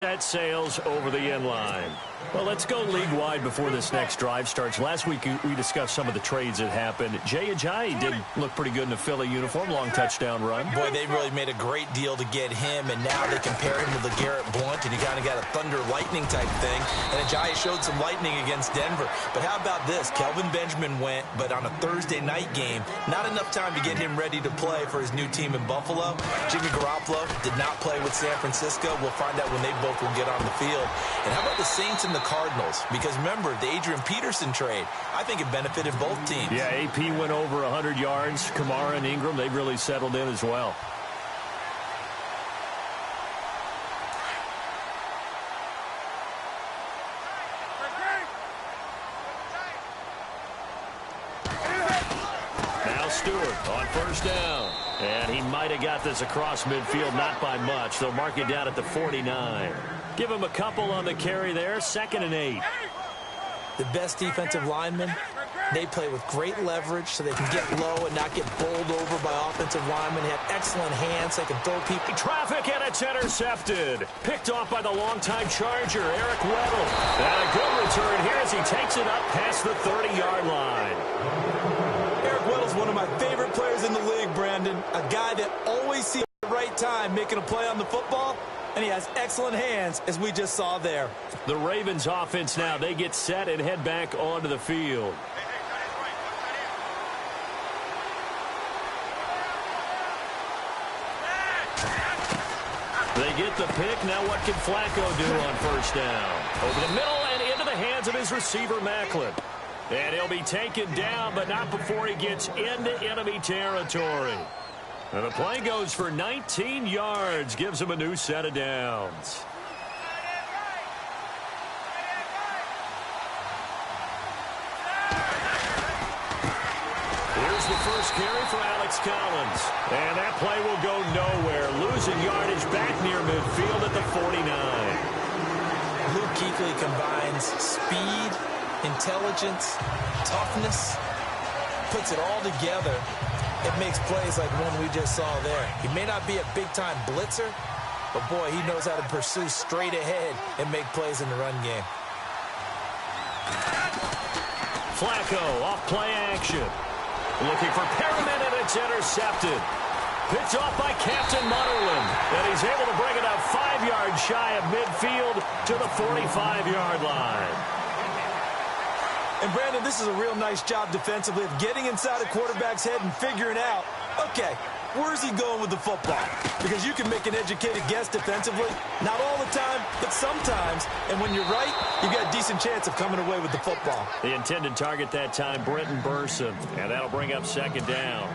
That sails over the end line. Well, let's go league-wide before this next drive starts. Last week, we discussed some of the trades that happened. Jay Ajayi did look pretty good in a Philly uniform, long touchdown run. Boy, they really made a great deal to get him, and now they compare him to LeGarrette Blount, and you kind of got a thunder-lightning type thing. And Ajayi showed some lightning against Denver. But how about this? Kelvin Benjamin went, but on a Thursday night game, not enough time to get him ready to play for his new team in Buffalo. Jimmy Garoppolo did not play with San Francisco. We'll find out when they both will get on the field. And how about the Saints and the Cardinals? Because remember, the Adrian Peterson trade, I think it benefited both teams. Yeah, AP went over 100 yards. Kamara and Ingram, they've really settled in as well. Now Stewart on first down. And he might have got this across midfield, not by much. They'll mark it down at the 49. Give him a couple on the carry there, 2nd and 8. The best defensive linemen, they play with great leverage so they can get low and not get bowled over by offensive linemen. They have excellent hands. They can throw people. Traffic, and it's intercepted. Picked off by the longtime Charger, Eric Weddle. And a good return here as he takes it up past the 30-yard line. Eric Weddle's one of my favorite players in the league, Brandon. A guy that always sees the right time making a play on the football. And he has excellent hands, as we just saw there. The Ravens offense now, they get set and head back onto the field. They get the pick. Now what can Flacco do on first down? Over the middle and into the hands of his receiver, Macklin. And he'll be taken down, but not before he gets into enemy territory. And the play goes for 19 yards, gives him a new set of downs. Here's the first carry for Alex Collins. And that play will go nowhere. Losing yardage back near midfield at the 49. Luke Kuechly combines speed, intelligence, toughness, puts it all together. It makes plays like one we just saw there. He may not be a big-time blitzer, but, boy, he knows how to pursue straight ahead and make plays in the run game. Flacco off play action. Looking for Perriman, and it's intercepted. Picked off by Captain Mutterland. And he's able to bring it up 5 yards shy of midfield to the 45-yard line. And, Brandon, this is a real nice job defensively of getting inside a quarterback's head and figuring out, okay, where's he going with the football? Because you can make an educated guess defensively. Not all the time, but sometimes. And when you're right, you've got a decent chance of coming away with the football. The intended target that time, Brenton Burson. And that'll bring up 2nd down.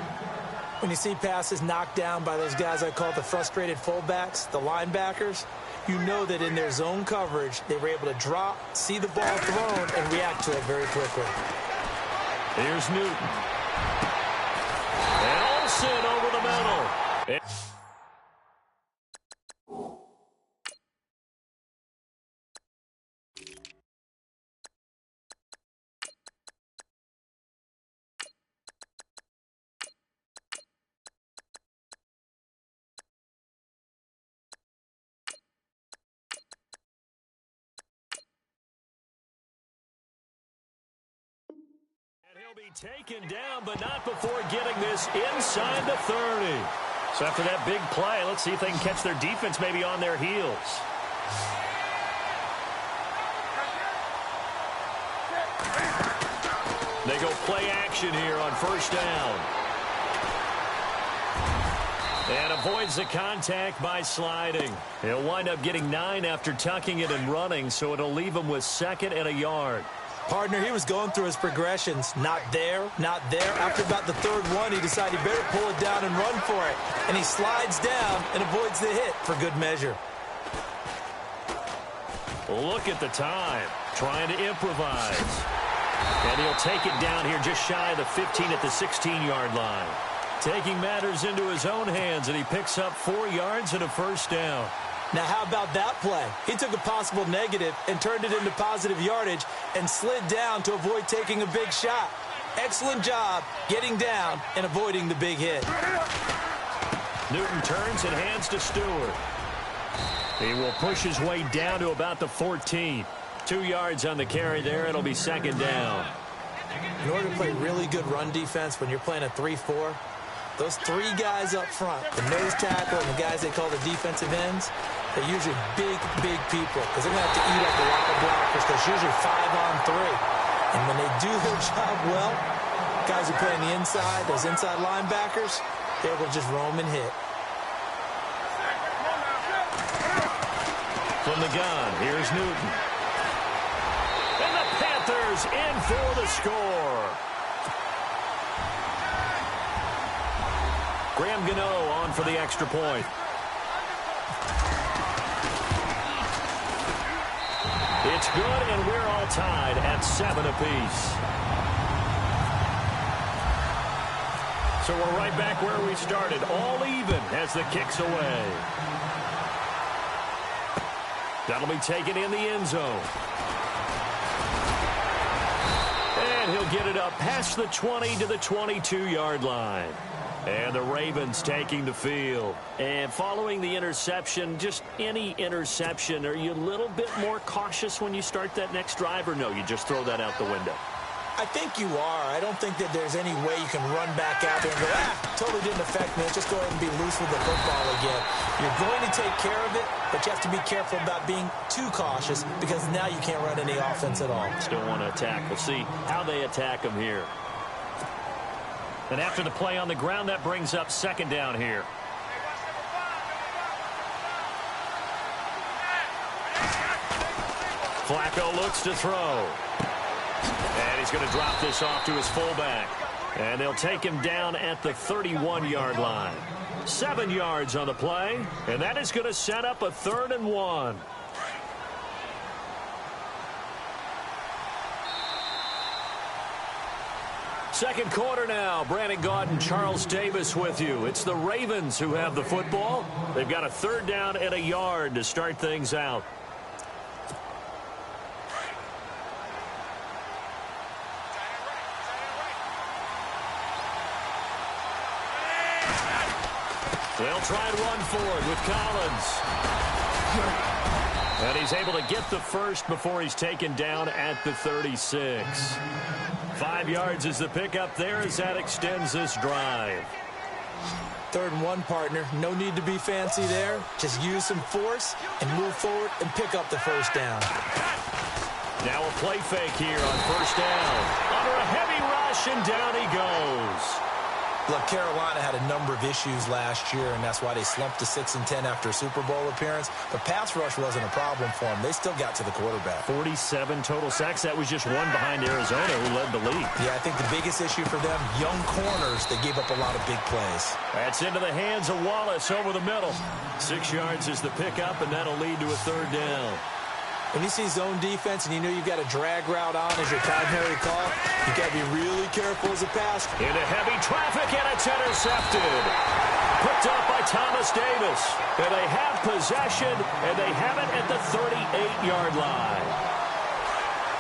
When you see passes knocked down by those guys I call the frustrated fullbacks, the linebackers, you know that in their zone coverage, they were able to drop, see the ball thrown, and react to it very quickly. Here's Newton. And Olsen over the middle. He'll be taken down, but not before getting this inside the 30. So after that big play, let's see if they can catch their defense maybe on their heels. They go play action here on first down. And avoids the contact by sliding. He'll wind up getting 9 after tucking it and running, so it'll leave him with 2nd and a yard. Partner, he was going through his progressions. Not there, not there. After about the 3rd one, he decided he better pull it down and run for it. And he slides down and avoids the hit for good measure. Look at the time. Trying to improvise. And he'll take it down here just shy of the 15 at the 16-yard line. Taking matters into his own hands, and he picks up 4 yards and a first down. Now, how about that play? He took a possible negative and turned it into positive yardage and slid down to avoid taking a big shot. Excellent job getting down and avoiding the big hit. Newton turns and hands to Stewart. He will push his way down to about the 14. 2 yards on the carry there. It'll be second down. In order to play really good run defense when you're playing a 3-4, those 3 guys up front, the nose tackle and the guys they call the defensive ends, they're usually big, big people because they're going to have to eat up a lot of blockers because it's usually 5-on-3. And when they do their job well, guys who play on the inside, those inside linebackers, they're able to just roam and hit. From the gun, here's Newton. And the Panthers in for the score. Graham Gano on for the extra point. It's good, and we're all tied at 7 apiece. So we're right back where we started, all even as the kick's away. That'll be taken in the end zone. And he'll get it up past the 20 to the 22-yard line. And the Ravens taking the field. And following the interception, just any interception, are you a little bit more cautious when you start that next drive, or no, you just throw that out the window? I think you are. I don't think that there's any way you can run back out there and go, totally didn't affect me. Let's just go ahead and be loose with the football again. You're going to take care of it, but you have to be careful about being too cautious because now you can't run any offense at all. Still want to attack. We'll see how they attack him here. And after the play on the ground, that brings up second down here. Flacco looks to throw. And he's going to drop this off to his fullback. And they'll take him down at the 31-yard line. 7 yards on the play. And that is going to set up a 3rd and 1. Second quarter now. Brandon Gaudin and Charles Davis with you. It's the Ravens who have the football. They've got a 3rd down and a yard to start things out. They'll try and run forward with Collins. And he's able to get the first before he's taken down at the 36. 5 yards is the pickup there as that extends this drive. 3rd and 1, partner. No need to be fancy there. Just use some force and move forward and pick up the first down. Now a play fake here on first down. Under a heavy rush, and down he goes. Look, Carolina had a number of issues last year, and that's why they slumped to 6-10 after a Super Bowl appearance. But pass rush wasn't a problem for them. They still got to the quarterback. 47 total sacks. That was just one behind Arizona, who led the league. Yeah, I think the biggest issue for them, young corners, they gave up a lot of big plays. That's into the hands of Wallace over the middle. 6 yards is the pickup, and that'll lead to a 3rd down. When you see zone defense and you know you've got a drag route on as your primary call, you've got to be really careful as a passer. Into heavy traffic, and it's intercepted. Picked up by Thomas Davis. And they have possession, and they have it at the 38-yard line.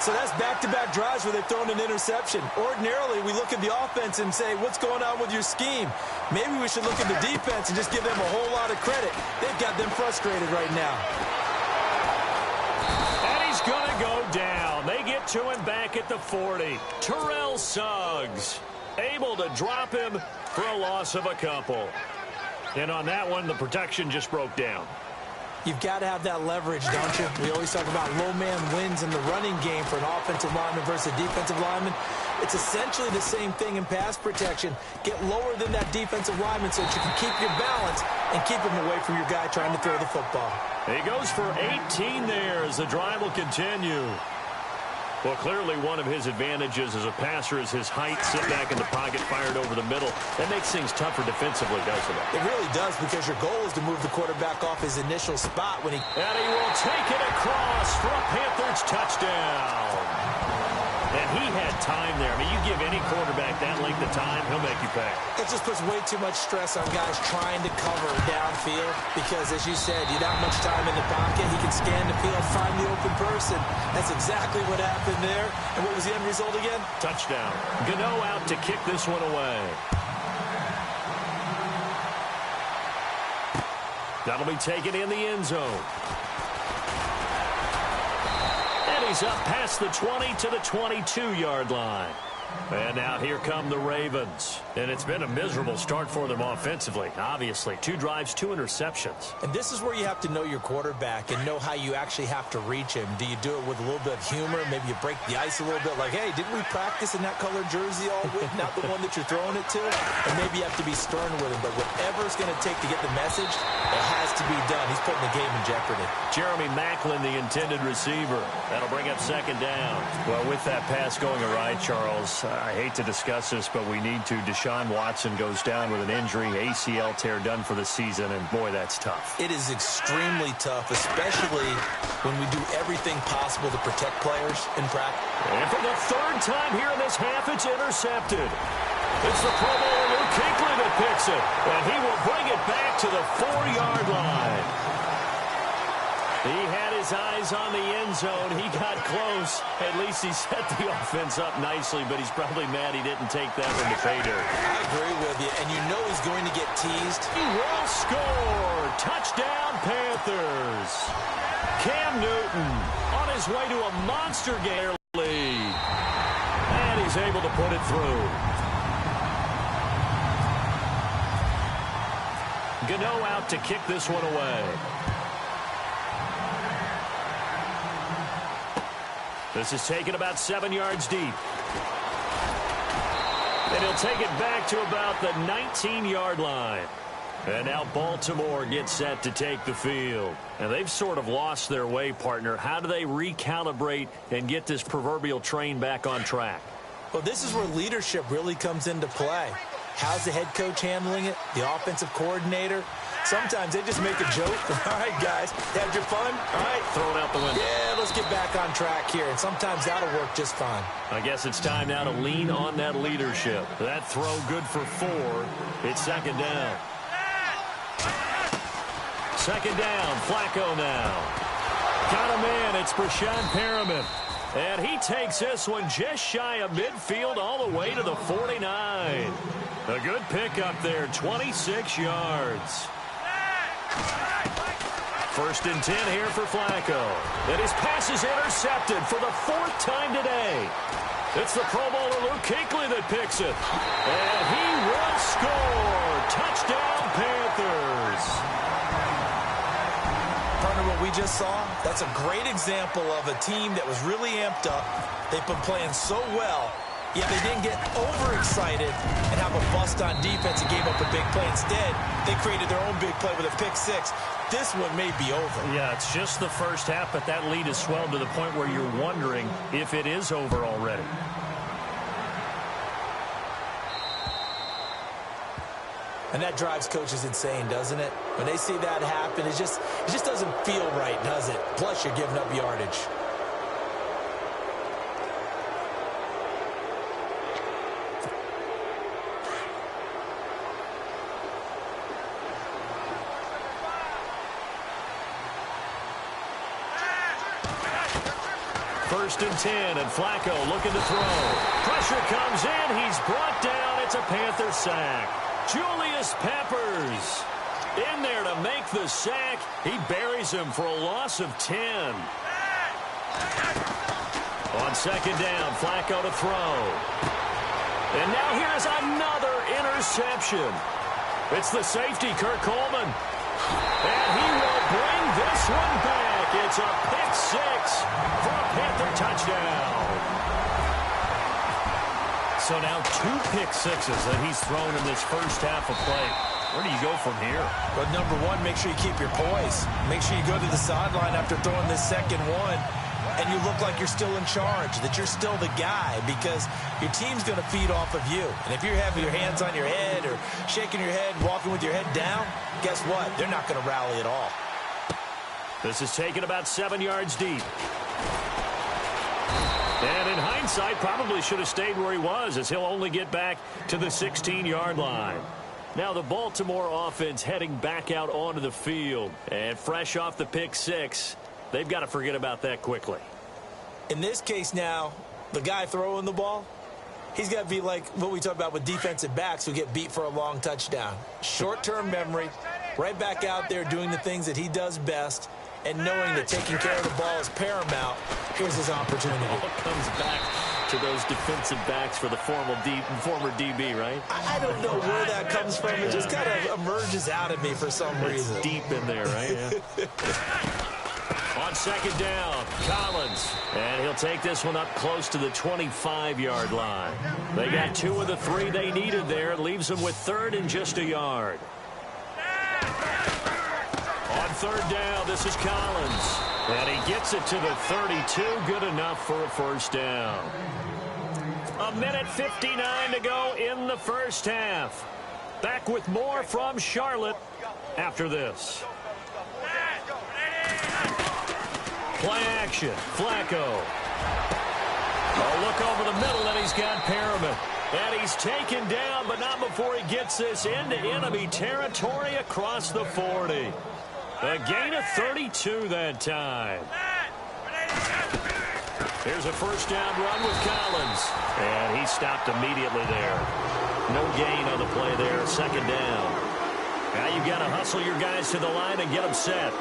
So that's back-to-back drives where they've thrown an interception. Ordinarily, we look at the offense and say, what's going on with your scheme? Maybe we should look at the defense and just give them a whole lot of credit. They've got them frustrated right now. Going to go down. They get to him back at the 40. Terrell Suggs able to drop him for a loss of a couple. And on that one, the protection just broke down. You've got to have that leverage, don't you? We always talk about low man wins in the running game for an offensive lineman versus a defensive lineman. It's essentially the same thing in pass protection. Get lower than that defensive lineman so that you can keep your balance and keep him away from your guy trying to throw the football. He goes for 18 there as the drive will continue. Well, clearly one of his advantages as a passer is his height, sit back in the pocket, fired over the middle. That makes things tougher defensively, doesn't it? It really does, because your goal is to move the quarterback off his initial spot when he... And he will take it across for a Panthers touchdown. And he had time there. I mean, you give any quarterback that length of time, he'll make you pay. It just puts way too much stress on guys trying to cover downfield because, as you said, you don't have much time in the pocket. He can scan the field, find the open person. That's exactly what happened there. And what was the end result again? Touchdown. Gano out to kick this one away. That'll be taken in the end zone. And he's up past the 20 to the 22-yard line. And now here come the Ravens. And it's been a miserable start for them offensively, obviously. 2 drives, 2 interceptions. And this is where you have to know your quarterback and know how you actually have to reach him. Do you do it with a little bit of humor? Maybe you break the ice a little bit like, hey, didn't we practice in that colored jersey all week? Not the one that you're throwing it to. And maybe you have to be stern with him. But whatever it's going to take to get the message, it has to be done. He's putting the game in jeopardy. Jeremy Maclin, the intended receiver. That'll bring up second down. Well, with that pass going awry, Charles, I hate to discuss this, but we need to. Deshaun Watson goes down with an injury, ACL tear done for the season, and boy, that's tough. It is extremely tough, especially when we do everything possible to protect players in practice. And for the 3rd time here in this half, it's intercepted. It's the Pro Bowler Luke Kuechly that picks it, and he will bring it back to the 4-yard line. He had his eyes on the end zone. He got close. At least he set the offense up nicely, but he's probably mad he didn't take that one to pay dirt. I agree with you, and you know he's going to get teased. He will score. Touchdown, Panthers. Cam Newton on his way to a monster game lead. And he's able to put it through. Gano out to kick this one away. This is taken about 7 yards deep. And he'll take it back to about the 19-yard line. And now Baltimore gets set to take the field. And they've sort of lost their way, partner. How do they recalibrate and get this proverbial train back on track? Well, this is where leadership really comes into play. How's the head coach handling it? The offensive coordinator? Sometimes they just make a joke. All right, guys, had your fun? All right. Throw it out the window. Yeah, let's get back on track here. And sometimes that'll work just fine. I guess it's time now to lean on that leadership. That throw good for 4. It's second down. Second down, Flacco now. Got him in. It's Brashad Perriman. And he takes this one just shy of midfield all the way to the 49. A good pickup there, 26 yards. 1st and 10 here for Flacco. And his pass is intercepted for the 4th time today. It's the Pro Bowler Luke Kuechly that picks it. And he will score. Touchdown, Panthers. Partner, what we just saw, that's a great example of a team that was really amped up. They've been playing so well, yet they didn't get overexcited and have a bust on defense and gave up a big play. Instead, they created their own big play with a pick-6. This one may be over. Yeah, it's just the first half, but that lead has swelled to the point where you're wondering if it is over already. And that drives coaches insane, doesn't it? When they see that happen, it just doesn't feel right, does it? Plus, you're giving up yardage. First and 10, and Flacco looking to throw. Pressure comes in. He's brought down. It's a Panther sack. Julius Peppers in there to make the sack. He buries him for a loss of 10. On second down, Flacco to throw. And now here's another interception. It's the safety, Kurt Coleman. And he will bring this one back. It's a pick-6 for a Panther touchdown. So now 2 pick-6s that he's thrown in this first half of play. Where do you go from here? Well, number one, make sure you keep your poise. Make sure you go to the sideline after throwing this second one, and you look like you're still in charge, that you're still the guy, because your team's going to feed off of you. And if you're having your hands on your head or shaking your head, walking with your head down, guess what? They're not going to rally at all. This is taken about 7 yards deep. And in hindsight, probably should have stayed where he was, as he'll only get back to the 16-yard line. Now the Baltimore offense heading back out onto the field. And fresh off the pick-6, they've got to forget about that quickly. In this case now, the guy throwing the ball, he's got to be like what we talk about with defensive backs who get beat for a long touchdown. Short-term memory, right back out there doing the things that he does best, and knowing that taking care of the ball is paramount. Here's his opportunity. All comes back to those defensive backs for the former DB, right? I don't know where that comes from. It just kind of emerges out of me for some reason. It's deep in there, right? Yeah. On second down, Collins. And he'll take this one up close to the 25-yard line. They got 2 of the 3 they needed there. Leaves them with 3rd and just a yard. On third down, this is Collins. And he gets it to the 32. Good enough for a first down. 1:59 to go in the first half. Back with more from Charlotte after this. Play action. Flacco. A look over the middle, and he's got Perriman. And he's taken down, but not before he gets this into enemy territory across the 40. A gain of 32 that time. Here's a first down run with Collins. And he stopped immediately there. No gain on the play there. Second down. Now you've got to hustle your guys to the line and get them set.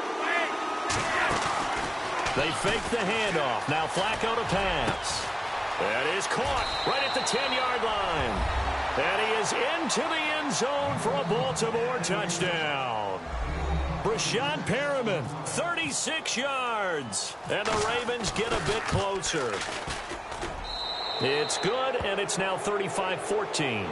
They fake the handoff. Now Flacco to pass. That is caught right at the 10-yard line. And he is into the end zone for a Baltimore touchdown. Brashad Perriman, 36 yards. And the Ravens get a bit closer. It's good, and it's now 35-14.